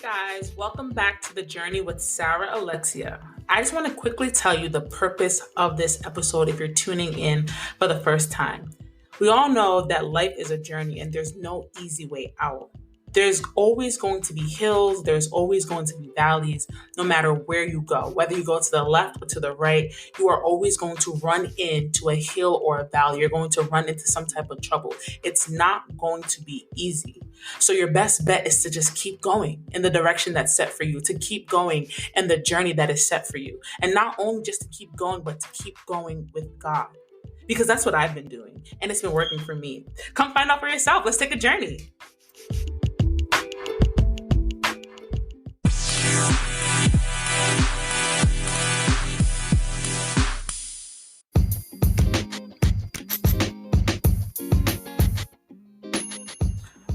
guys, welcome back to the journey with Sarah Alexia. I just want to quickly tell you the purpose of this episode if you're tuning in for the first time. We all know that life is a journey and there's no easy way out. There's always going to be hills, there's always going to be valleys, no matter where you go. Whether you go to the left or to the right, you are always going to run into a hill or a valley. You're going to run into some type of trouble. It's not going to be easy. So your best bet is to just keep going in the direction that's set for you, to keep going in the journey that is set for you. And not only just to keep going, but to keep going with God. Because that's what I've been doing, and it's been working for me. Come find out for yourself. Let's take a journey.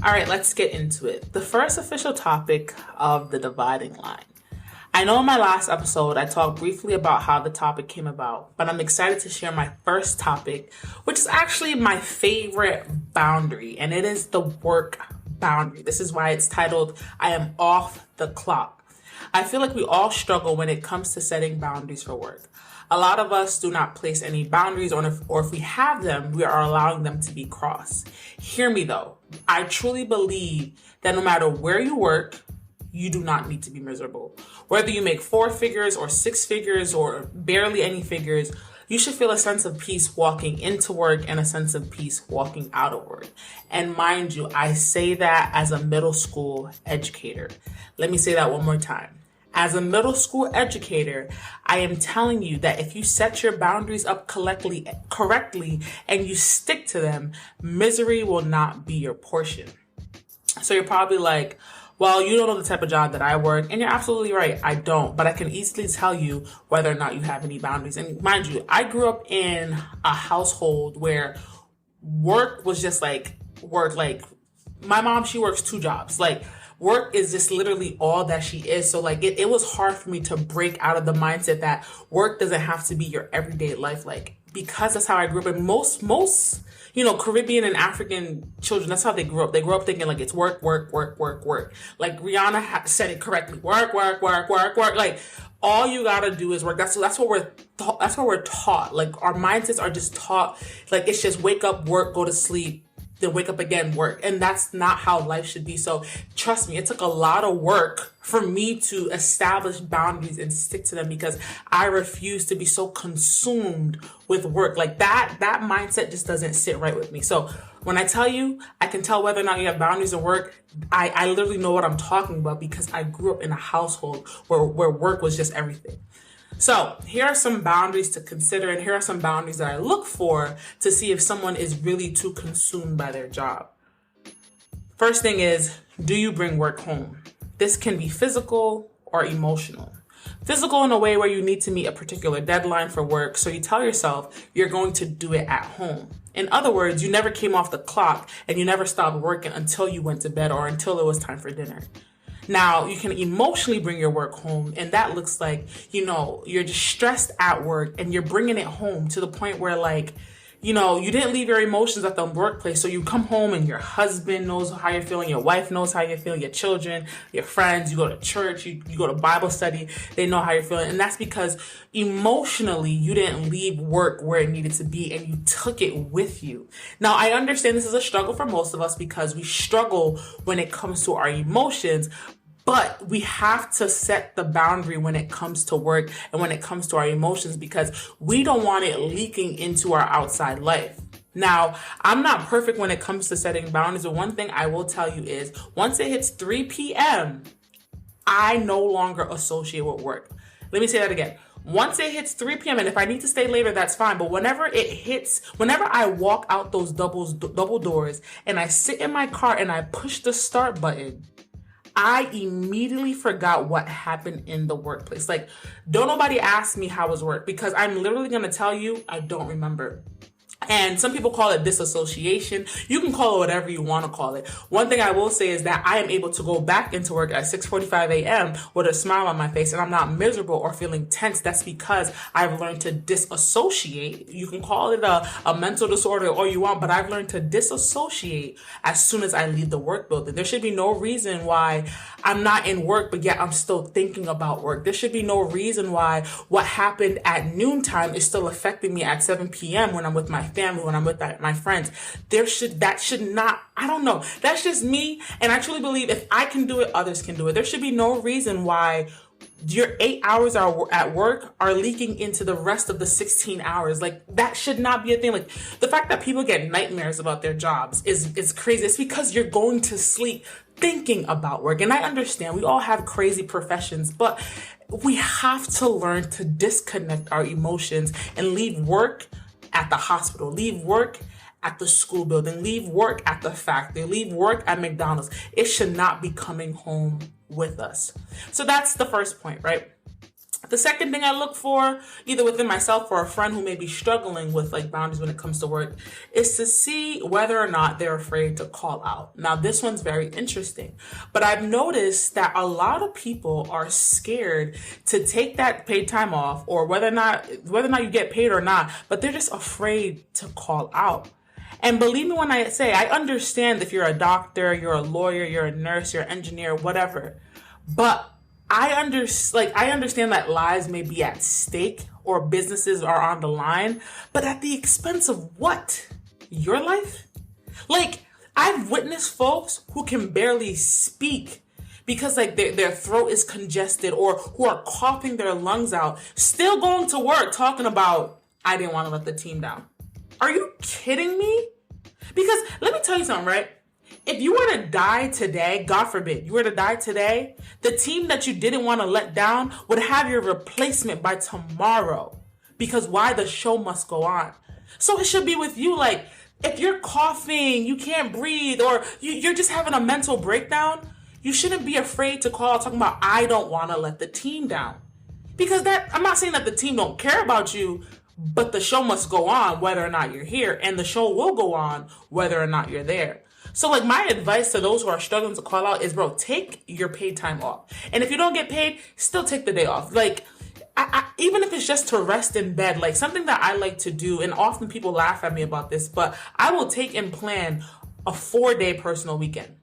All right, let's get into it. The first official topic of the dividing line. I know in my last episode, I talked briefly about how the topic came about, but I'm excited to share my first topic, which is actually my favorite boundary, and it is the work boundary. This is why it's titled, I am off the clock. I feel like we all struggle when it comes to setting boundaries for work. A lot of us do not place any boundaries, or if we have them, we are allowing them to be crossed. Hear me though. I truly believe that no matter where you work, you do not need to be miserable. Whether you make 4 figures or 6 figures or barely any figures, you should feel a sense of peace walking into work and a sense of peace walking out of work. And mind you, I say that as a middle school educator. Let me say that one more time. As a middle school educator, I am telling you that if you set your boundaries up correctly, and you stick to them, misery will not be your portion. So you're probably like, well, you don't know the type of job that I work, and you're absolutely right, I don't, but I can easily tell you whether or not you have any boundaries. And mind you, I grew up in a household where work was just like work. Like my mom, she works 2 jobs. Like work is just literally all that she is. So like it was hard for me to break out of the mindset that work doesn't have to be your everyday life. Like, because that's how I grew up. And most, Caribbean and African children, that's how they grew up. They grew up thinking like it's work, work, work, work, work. Like Rihanna said it correctly. Work, work, work, work, work. Like all you gotta do is work. That's what we're taught. Like our mindsets are just taught. Like it's just wake up, work, go to sleep, then wake up again, work. And that's not how life should be. So trust me, it took a lot of work for me to establish boundaries and stick to them, because I refuse to be so consumed with work. Like that mindset just doesn't sit right with me. So when I tell you, I can tell whether or not you have boundaries at work, I literally know what I'm talking about, because I grew up in a household where work was just everything. So here are some boundaries to consider, and here are some boundaries that I look for to see if someone is really too consumed by their job. First thing is, do you bring work home? This can be physical or emotional. Physical in a way where you need to meet a particular deadline for work, so you tell yourself you're going to do it at home. In other words, you never came off the clock and you never stopped working until you went to bed or until it was time for dinner. Now, you can emotionally bring your work home, and that looks like, you're just stressed at work and you're bringing it home to the point where you didn't leave your emotions at the workplace. So you come home and your husband knows how you're feeling, your wife knows how you're feeling, your children, your friends, you go to church, you go to Bible study, they know how you're feeling. And that's because emotionally you didn't leave work where it needed to be and you took it with you. Now, I understand this is a struggle for most of us because we struggle when it comes to our emotions. But we have to set the boundary when it comes to work and when it comes to our emotions, because we don't want it leaking into our outside life. Now, I'm not perfect when it comes to setting boundaries, but one thing I will tell you is once it hits 3 p.m., I no longer associate with work. Let me say that again. Once it hits 3 p.m., and if I need to stay later, that's fine. But whenever I walk out those double doors and I sit in my car and I push the start button, I immediately forgot what happened in the workplace. Like, don't nobody ask me how was work, because I'm literally going to tell you, I don't remember. And some people call it disassociation. You can call it whatever you want to call it. One thing I will say is that I am able to go back into work at 6:45 a.m. with a smile on my face, and I'm not miserable or feeling tense. That's because I've learned to disassociate. You can call it a mental disorder or you want, but I've learned to disassociate as soon as I leave the work building. There should be no reason why I'm not in work, but yet I'm still thinking about work. There should be no reason why what happened at noontime is still affecting me at 7 p.m. when I'm with my family, when I'm with my friends. That should not, I don't know. That's just me. And I truly believe if I can do it, others can do it. There should be no reason why your 8 hours at work are leaking into the rest of the 16 hours. Like, that should not be a thing. Like, the fact that people get nightmares about their jobs is crazy. It's because you're going to sleep thinking about work. And I understand we all have crazy professions, but we have to learn to disconnect our emotions and leave work at the hospital, leave work at the school building, leave work at the factory, leave work at McDonald's. It should not be coming home with us. So that's the first point, right? The second thing I look for, either within myself or a friend who may be struggling with like boundaries when it comes to work, is to see whether or not they're afraid to call out. Now, this one's very interesting, but I've noticed that a lot of people are scared to take that paid time off, or whether or not you get paid or not, but they're just afraid to call out. And believe me when I say, I understand if you're a doctor, you're a lawyer, you're a nurse, you're an engineer, whatever, but I understand that lives may be at stake or businesses are on the line, but at the expense of what? Your life? Like, I've witnessed folks who can barely speak because like their throat is congested, or who are coughing their lungs out, still going to work talking about, I didn't want to let the team down. Are you kidding me? Because let me tell you something, right? If you were to die today, God forbid, you were to die today, the team that you didn't want to let down would have your replacement by tomorrow. Because why? The show must go on. So it should be with you. Like, if you're coughing, you can't breathe, or you're just having a mental breakdown, you shouldn't be afraid to call out talking about, I don't want to let the team down. Because I'm not saying that the team don't care about you, but the show must go on whether or not you're here, and the show will go on whether or not you're there. So like, my advice to those who are struggling to call out is, bro, take your paid time off. And if you don't get paid, still take the day off. Like, even if it's just to rest in bed, like something that I like to do, and often people laugh at me about this, but I will take and plan a 4-day personal weekend.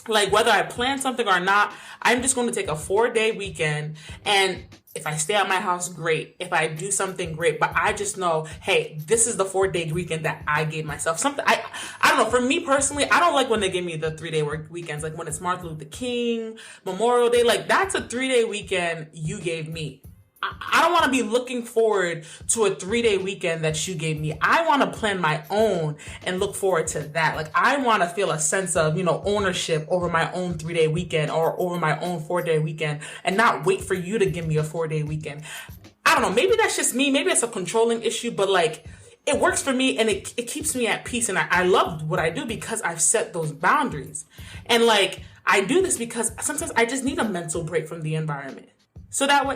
Like, whether I plan something or not, I'm just going to take a 4-day weekend, and if I stay at my house, great. If I do something, great. But I just know, hey, this is the 4-day weekend that I gave myself. Something I don't know. For me personally, I don't like when they give me the 3-day work weekends. Like when it's Martin Luther King, Memorial Day. Like, that's a 3-day weekend you gave me. I don't want to be looking forward to a 3-day weekend that you gave me. I want to plan my own and look forward to that. Like, I want to feel a sense of, ownership over my own 3-day weekend or over my own 4-day weekend, and not wait for you to give me a 4-day weekend. I don't know. Maybe that's just me. Maybe it's a controlling issue, but like, it works for me, and it keeps me at peace. And I love what I do because I've set those boundaries. And like, I do this because sometimes I just need a mental break from the environment. So that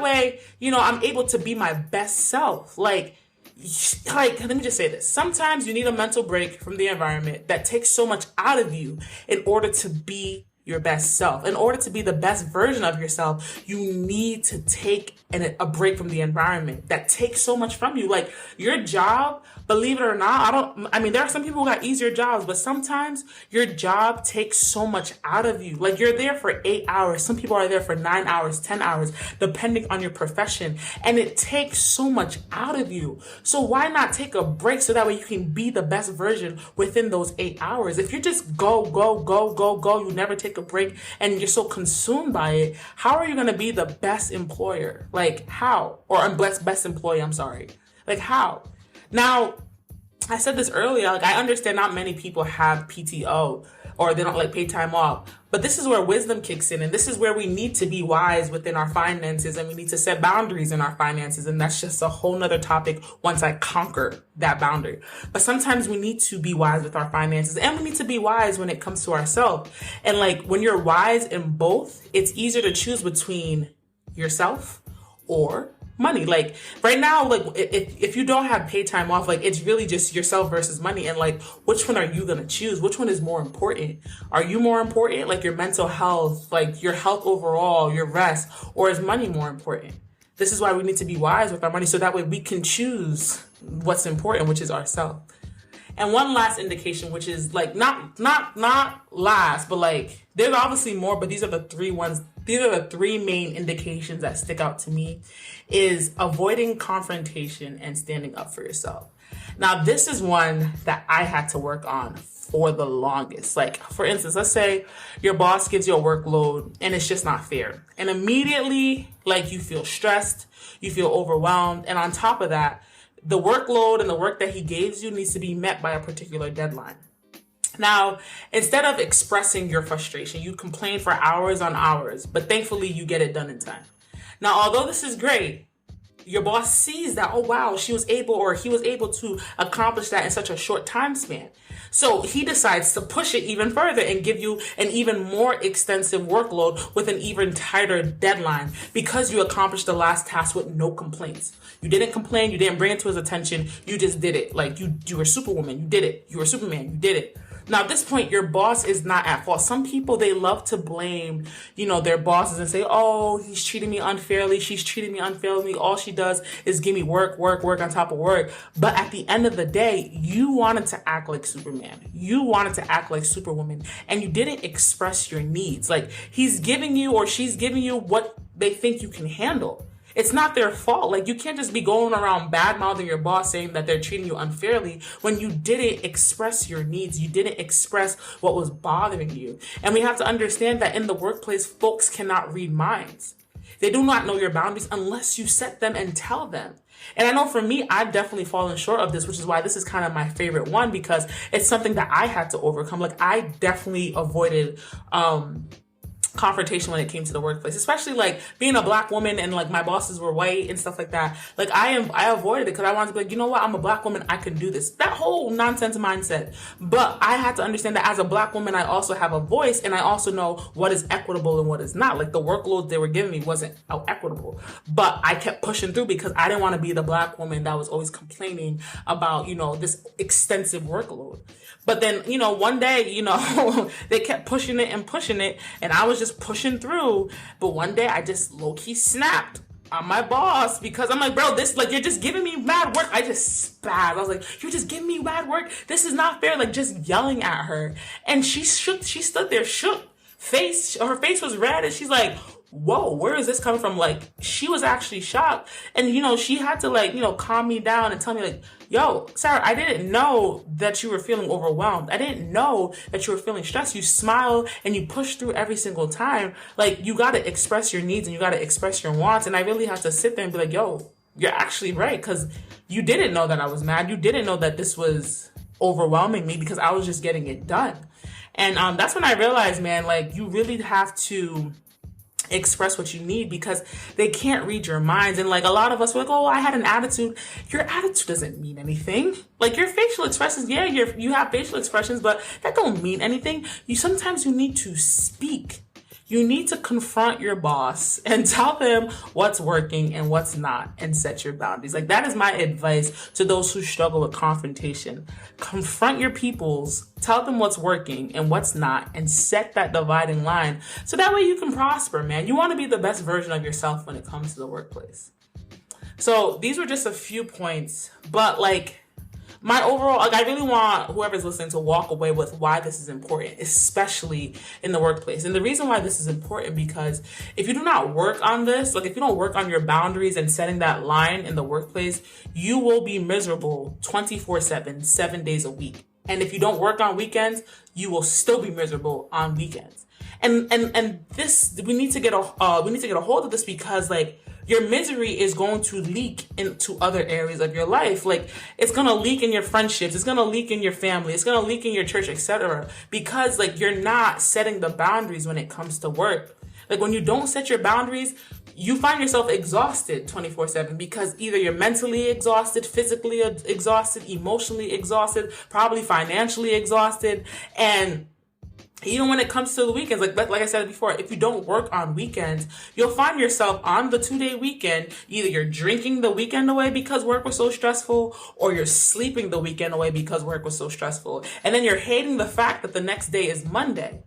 way, I'm able to be my best self. Like, let me just say this. Sometimes you need a mental break from the environment that takes so much out of you in order to be your best self. In order to be the best version of yourself, you need to take a break from the environment that takes so much from you. Like, your job, believe it or not, there are some people who got easier jobs, but sometimes your job takes so much out of you. Like, you're there for 8 hours. Some people are there for 9 hours, 10 hours, depending on your profession. And it takes so much out of you. So why not take a break so that way you can be the best version within those 8 hours? If you just go, you never take a break, and you're so consumed by it, how are you going to be the best employer? Like, how? Or best employee, I'm sorry. Like, how? Now, I said this earlier, like, I understand not many people have PTO, or they don't like paid time off, but this is where wisdom kicks in, and this is where we need to be wise within our finances, and we need to set boundaries in our finances, and that's just a whole nother topic once I conquer that boundary. But sometimes we need to be wise with our finances, and we need to be wise when it comes to ourselves. And like, when you're wise in both, it's easier to choose between yourself or money. Like right now, like if you don't have paid time off, like it's really just yourself versus money. And like, which one are you going to choose? Which one is more important? Are you more important? Like your mental health, like your health overall, your rest, or is money more important? This is why we need to be wise with our money. So that way we can choose what's important, which is ourselves. And one last indication, which is like not last, but like there's obviously more, but these are the three main indications that stick out to me, is avoiding confrontation and standing up for yourself. Now, this is one that I had to work on for the longest. Like, for instance, let's say your boss gives you a workload and it's just not fair. And immediately, like, you feel stressed, you feel overwhelmed. And on top of that, the workload and the work that he gives you needs to be met by a particular deadline. Now, instead of expressing your frustration, you complain for hours on hours, but thankfully you get it done in time. Now, although this is great, your boss sees that, oh wow, he was able to accomplish that in such a short time span. So he decides to push it even further and give you an even more extensive workload with an even tighter deadline because you accomplished the last task with no complaints. You didn't complain, you didn't bring it to his attention, you just did it. Like you were Superwoman, you did it. You were Superman, you did it. Now, at this point, your boss is not at fault. Some people, they love to blame, their bosses and say, oh, he's treating me unfairly. She's treating me unfairly. All she does is give me work on top of work. But at the end of the day, you wanted to act like Superman. You wanted to act like Superwoman. And you didn't express your needs. Like he's giving you or she's giving you what they think you can handle. It's not their fault. Like you can't just be going around bad mouthing your boss saying that they're treating you unfairly when you didn't express your needs. You didn't express what was bothering you. And we have to understand that in the workplace, folks cannot read minds. They do not know your boundaries unless you set them and tell them. And I know for me, I've definitely fallen short of this, which is why this is kind of my favorite one, because it's something that I had to overcome. Like I definitely avoided, confrontation when it came to the workplace, especially like being a Black woman and like my bosses were white and stuff like that. Like I avoided it because I wanted to be like, you know what, I'm a Black woman, I can do this. That whole nonsense mindset. But I had to understand that as a Black woman, I also have a voice and I also know what is equitable and what is not. Like the workload they were giving me wasn't equitable, but I kept pushing through because I didn't want to be the Black woman that was always complaining about, this extensive workload. But then, one day, they kept pushing it and I was just pushing through. But one day I just low-key snapped on my boss because I'm like, bro, this, like, you're just giving me mad work. I just spazzed. I was like, you're just giving me mad work. This is not fair. Like, just yelling at her. And she stood there shook. Her face was red and she's like, whoa, where is this coming from? Like, she was actually shocked. And, she had to, like, calm me down and tell me, like, yo, Sarah, I didn't know that you were feeling overwhelmed. I didn't know that you were feeling stressed. You smile and you push through every single time. Like, you got to express your needs and you got to express your wants. And I really have to sit there and be like, yo, you're actually right. Because you didn't know that I was mad. You didn't know that this was overwhelming me because I was just getting it done. And that's when I realized, man, like, you really have to express what you need because they can't read your minds. And like a lot of us were like, oh, I had an attitude. Your attitude doesn't mean anything. Like your facial expressions, yeah, you have facial expressions, but that don't mean anything. Sometimes you need to speak. You need to confront your boss and tell them what's working and what's not and set your boundaries. Like that is my advice to those who struggle with confrontation. Confront your peoples, tell them what's working and what's not, and set that dividing line so that way you can prosper, man. You want to be the best version of yourself when it comes to the workplace. So these were just a few points, but like my overall, like I really want whoever's listening to walk away with why this is important, especially in the workplace. And the reason why this is important because if you do not work on this, like if you don't work on your boundaries and setting that line in the workplace, you will be miserable 24/7, 7 days a week. And if you don't work on weekends, you will still be miserable on weekends. And this, we need to get a hold of this because like your misery is going to leak into other areas of your life. Like it's going to leak in your friendships. It's going to leak in your family. It's going to leak in your church, etc. Because like you're not setting the boundaries when it comes to work. Like when you don't set your boundaries, you find yourself exhausted 24/7 because either you're mentally exhausted, physically exhausted, emotionally exhausted, probably financially exhausted. And Even when it comes to the weekends, like I said before, if you don't work on weekends, you'll find yourself on the 2-day weekend, either you're drinking the weekend away because work was so stressful, or you're sleeping the weekend away because work was so stressful. And then you're hating the fact that the next day is Monday.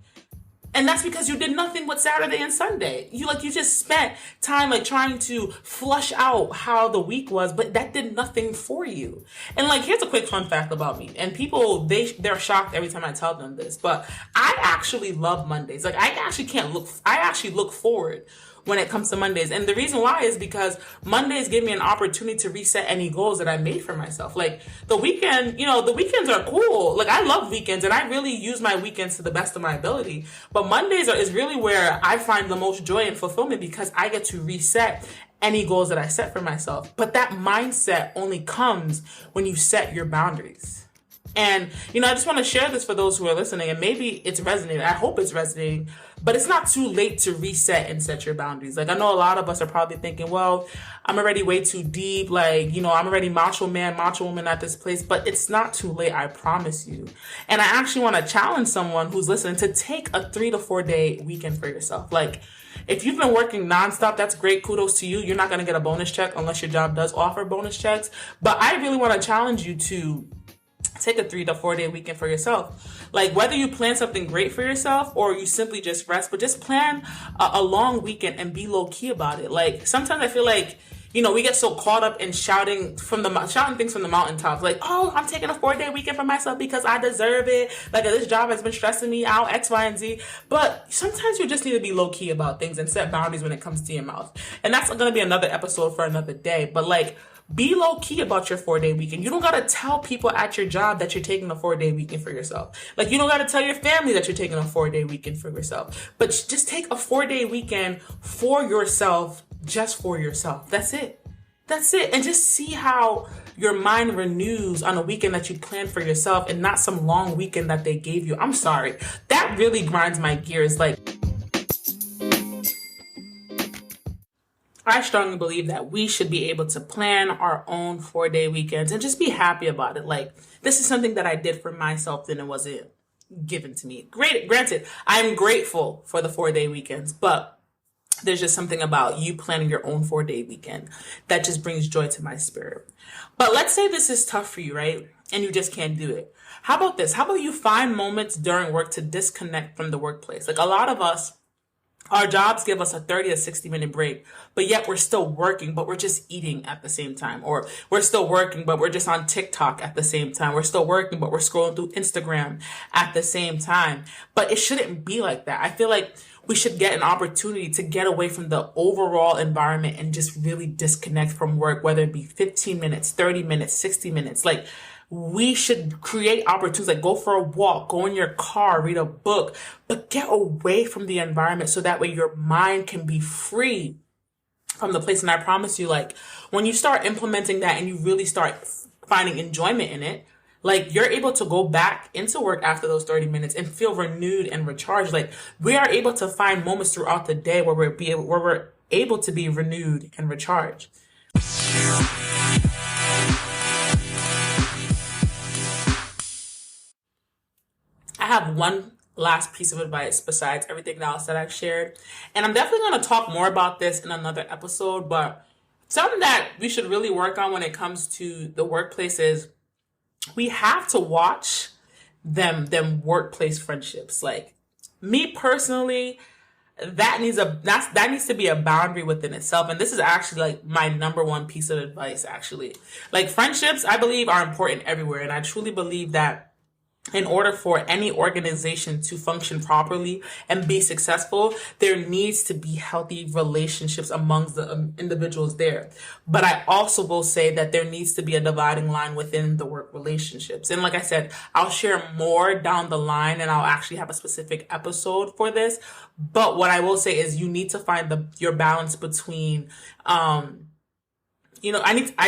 And that's because you did nothing with Saturday and Sunday. You just spent time trying to flush out how the week was, but that did nothing for you. And here's a quick fun fact about me. And people, they're shocked every time I tell them this, but I actually love Mondays. I actually look forward when it comes to Mondays. And the reason why is because Mondays give me an opportunity to reset any goals that I made for myself. The weekend, the weekends are cool. I love weekends and I really use my weekends to the best of my ability. But Mondays is really where I find the most joy and fulfillment because I get to reset any goals that I set for myself. But that mindset only comes when you set your boundaries. And, I just want to share this for those who are listening, and maybe it's resonating. I hope it's resonating, but it's not too late to reset and set your boundaries. I know a lot of us are probably thinking, well, I'm already way too deep. I'm already macho man, macho woman at this place, but it's not too late. I promise you. And I actually want to challenge someone who's listening to take a 3 to 4 day weekend for yourself. If you've been working nonstop, that's great. Kudos to you. You're not going to get a bonus check unless your job does offer bonus checks. But I really want to challenge you to take a 3 to 4 day weekend for yourself. Whether you plan something great for yourself or you simply just rest, but just plan a long weekend and be low key about it. Sometimes I feel we get so caught up in shouting things from the mountaintops. Oh, I'm taking a 4-day weekend for myself because I deserve it. This job has been stressing me out, X, Y, and Z. But sometimes you just need to be low key about things and set boundaries when it comes to your mouth. And that's going to be another episode for another day. But be low key about your 4-day weekend. You don't got to tell people at your job that you're taking a 4-day weekend for yourself. You don't got to tell your family that you're taking a 4-day weekend for yourself. But just take a 4-day weekend for yourself, just for yourself. That's it. And just see how your mind renews on a weekend that you planned for yourself and not some long weekend that they gave you. I'm sorry. That really grinds my gears. I strongly believe that we should be able to plan our own 4-day weekends and just be happy about it. This is something that I did for myself and it wasn't given to me. Granted, I'm grateful for the 4-day weekends, but there's just something about you planning your own 4-day weekend that just brings joy to my spirit. But let's say this is tough for you, right? And you just can't do it. How about this? How about you find moments during work to disconnect from the workplace? A lot of us, our jobs give us a 30 to 60-minute break, but yet we're still working, but we're just eating at the same time. Or we're still working, but we're just on TikTok at the same time. We're still working, but we're scrolling through Instagram at the same time. But it shouldn't be like that. I feel like we should get an opportunity to get away from the overall environment and just really disconnect from work, whether it be 15 minutes, 30 minutes, 60 minutes. We should create opportunities, go for a walk, go in your car, read a book, but get away from the environment so that way your mind can be free from the place. And I promise you, when you start implementing that and you really start finding enjoyment in it, you're able to go back into work after those 30 minutes and feel renewed and recharged. We are able to find moments throughout the day where we're able to be renewed and recharged. I have one last piece of advice besides everything else that I've shared. And I'm definitely going to talk more about this in another episode, but something that we should really work on when it comes to the workplace is we have to watch them workplace friendships. Me personally, that needs to be a boundary within itself. And this is actually my number one piece of advice, actually. Friendships, I believe, are important everywhere. And I truly believe that in order for any organization to function properly and be successful, there needs to be healthy relationships amongst the individuals there. But I also will say that there needs to be a dividing line within the work relationships. And like I said, I'll share more down the line and I'll actually have a specific episode for this. But what I will say is you need to find your balance between, I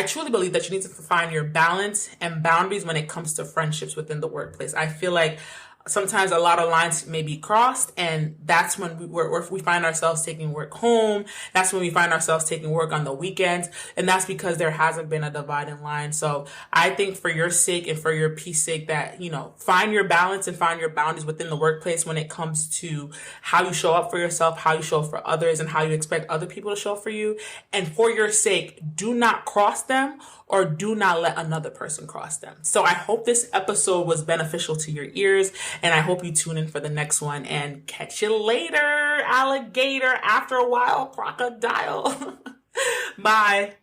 truly believe that you need to find your balance and boundaries when it comes to friendships within the workplace. I feel like sometimes a lot of lines may be crossed, and that's when we find ourselves taking work home. That's when we find ourselves taking work on the weekends, and that's because there hasn't been a dividing line. So I think for your sake and for your peace sake that, find your balance and find your boundaries within the workplace when it comes to how you show up for yourself, how you show up for others, and how you expect other people to show up for you. And for your sake, do not cross them, or do not let another person cross them. So I hope this episode was beneficial to your ears, and I hope you tune in for the next one, and catch you later, alligator, after a while, crocodile. Bye.